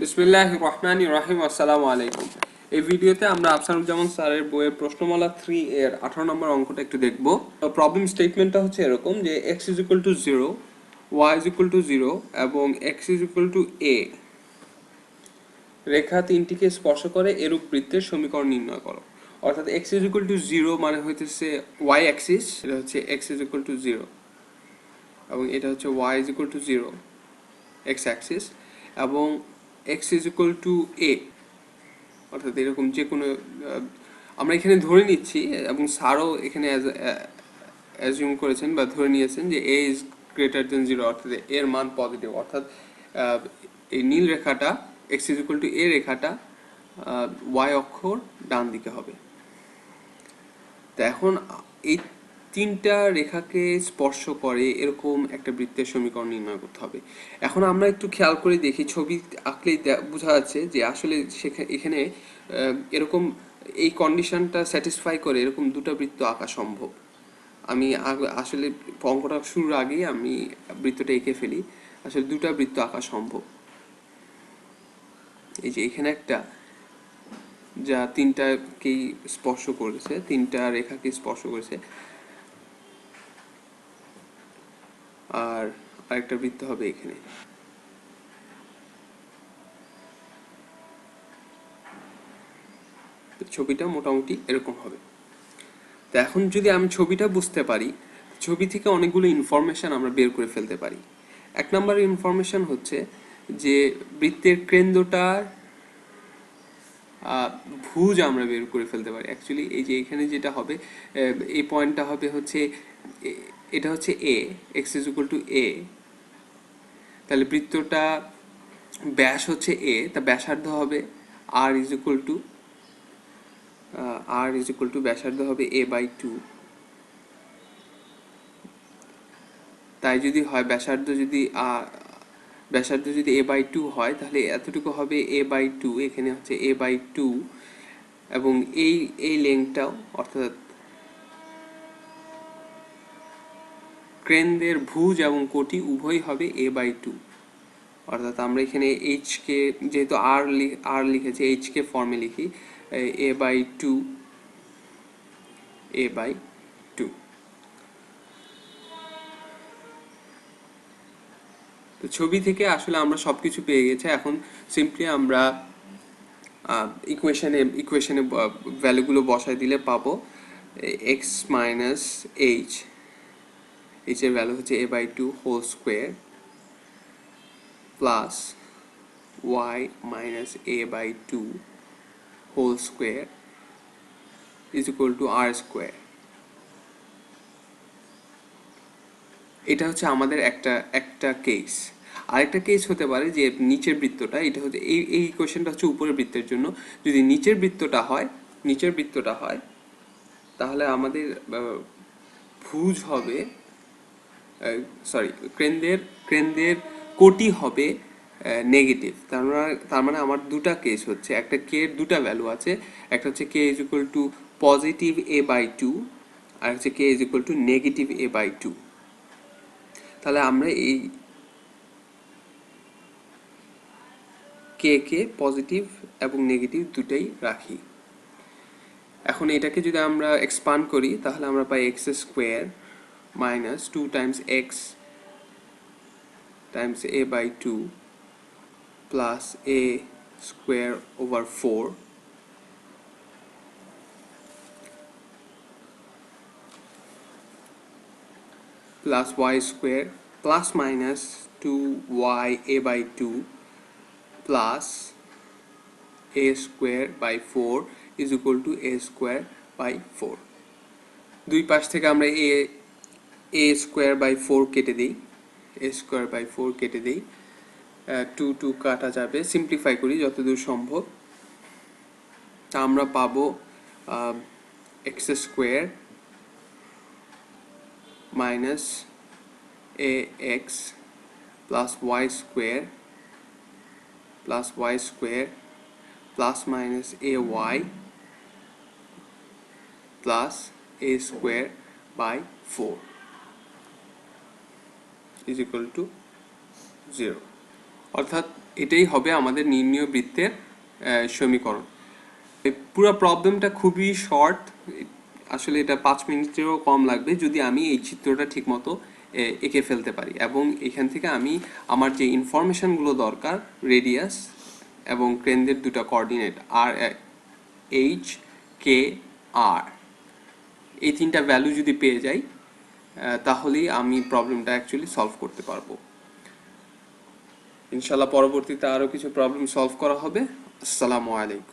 বিসমিল্লাহির রহমানির রহিম। আসসালামু আলাইকুম। এই ভিডিওতে আমরা আফসানুজ্জামান স্যারের বইয়ের প্রশ্নমালা 3 এর 18 নম্বর অঙ্কটা একটু দেখব। প্রবলেম স্টেটমেন্টটা হচ্ছে এরকম যে x is equal to 0, y is equal to 0 এবং x is equal to a রেখা তিনটিকে স্পর্শ করে এরূপ বৃত্তের সমীকরণ নির্ণয় করো। অর্থাৎ x is equal to 0 মানে হইতেছে y অ্যাক্সিস, এটা হচ্ছে x is equal to 0 এবং এটা হচ্ছে y is equal to 0 x Axis, এবং x is equal to a, অর্থাৎ এরকম যে কোনো আমরা এখানে ধরে নিচ্ছি এবং স্যারও এখানে অ্যাজিউম করেছেন বা ধরে নিয়েছেন যে a is greater than 0, অর্থাৎ এর মান পজিটিভ। অর্থাৎ এই নীল রেখাটা x is equal to a রেখাটা y অক্ষর ডান দিকে হবে। তো এখন এই তিনটা রেখাকে স্পর্শ করে এরকম একটা বৃত্তের সমীকরণ নির্ণয় করতে হবে। এখন আমরা একটু খেয়াল করে দেখি, ছবি আঁকলেই বোঝা যাচ্ছে যে আসলে এখানে এরকম এই কন্ডিশনটা স্যাটিসফাই করে এরকম দুটো বৃত্ত আঁকা সম্ভব। আমি আসলে অঙ্কটা শুরুর আগেই আমি বৃত্তটা এঁকে ফেলি। আসলে দুটো বৃত্ত আঁকা সম্ভব। এই যে এখানে একটা যা তিনটাকেই স্পর্শ করেছে, তিনটা রেখাকে স্পর্শ করেছে, আর আরেকটা বৃত্ত হবে এখানে। ছবিটা মোটামুটি এরকম হবে। তো এখন যদি আমি ছবিটা বুঝতে পারি, ছবি থেকে অনেকগুলো ইনফরমেশন আমরা বের করে ফেলতে পারি। এক নম্বর ইনফরমেশন হচ্ছে যে বৃত্তের কেন্দ্রটার ভুজ আমরা বের করে ফেলতে পারি। অ্যাকচুয়ালি এই যে এখানে যেটা হবে, এই পয়েন্টটা হবে হচ্ছে, এটা হচ্ছে এ, এক্স ইজ ইকুয়াল টু এ। তাহলে বৃত্তটা ব্যাস হচ্ছে এ, তা ব্যাসার্ধ হবে আর ইজ ইকুয়াল টু ব্যাসার্ধ হবে a/2। তাই যদি হয় ব্যাসার্ধ যদি a/2 হয়, তাহলে এতটুকু হবে a/2, এখানে হচ্ছে a/2, এবং এই লেংথটাও, অর্থাৎ কেন্দ্রের ভুজ এবং কোটি উভয়ই হবে a/2। অর্থাৎ আমরা এখানে h কে, যেহেতু r লিখেছি, h কে ফর্মে লিখি a/2। তো ছবি থেকে আসলে আমরা সবকিছু পেয়ে গেছি। এখন সিম্পলি আমরা ইকুয়েশনে ভ্যালুগুলো বসায় দিলে পাবো x মাইনাস h এর ভ্যালু হচ্ছে a/2 whole square plus y minus a/2 whole square is equal to r square. এটা হচ্ছে আমাদের একটা কেস। আরেকটা কেস হতে পারে যে নিচের বৃত্তটা, এটা হচ্ছে এই ইকুয়েশনটা হচ্ছে উপরের বৃত্তের জন্য। যদি নিচের বৃত্তটা হয় তাহলে আমাদের ভুজ হবে, কেন্দ্রের কোটি হবে নেগেটিভ। তার মানে আমার দুটা কেস হচ্ছে, একটা কে এর দুটা ভ্যালু আছে, একটা হচ্ছে k is equal to positive a/2, আর হচ্ছে k is equal to negative a/2। তাহলে আমরা এই কে পজিটিভ এবং নেগেটিভ দুটাই রাখি। এখন এটাকে যদি আমরা এক্সপান্ড করি তাহলে আমরা পাই x square minus 2 times x times a/2 plus a square over 4 plus y square plus minus 2y a/2 plus a square by 4 is equal to a square by 4। দুই পাশ থেকে আমরা a স্কোয়ার বাই 4 কেটে দিই, two two কাটা যাবে, simplify করি যতদূর সম্ভব। তা আমরা পাবো x square minus a x plus y square plus minus a y plus a square by 4 is equal to 0। অর্থাৎ এটাই হবে আমাদের নির্ণীয় বৃত্তের সমীকরণ। এই পুরো প্রবলেমটা খুবই শর্ট, আসলে এটা 5 মিনিটেরও কম লাগবে যদি আমি এই চিত্রটা ঠিকমতো এঁকে ফেলতে পারি, এবং এখান থেকে আমি আমার যে ইনফরমেশনগুলো দরকার, রেডিয়াস এবং কেন্দ্রের দুটো কোঅর্ডিনেট আর এইচ কে আর, এই তিনটা ভ্যালু যদি পেয়ে যাই তাহলেই আমি প্রবলেমটা অ্যাকচুয়ালি সলভ করতে পারবো। ইনশাল্লাহ পরবর্তীতে আরও কিছু প্রবলেম সলভ করা হবে। আসসালামু আলাইকুম।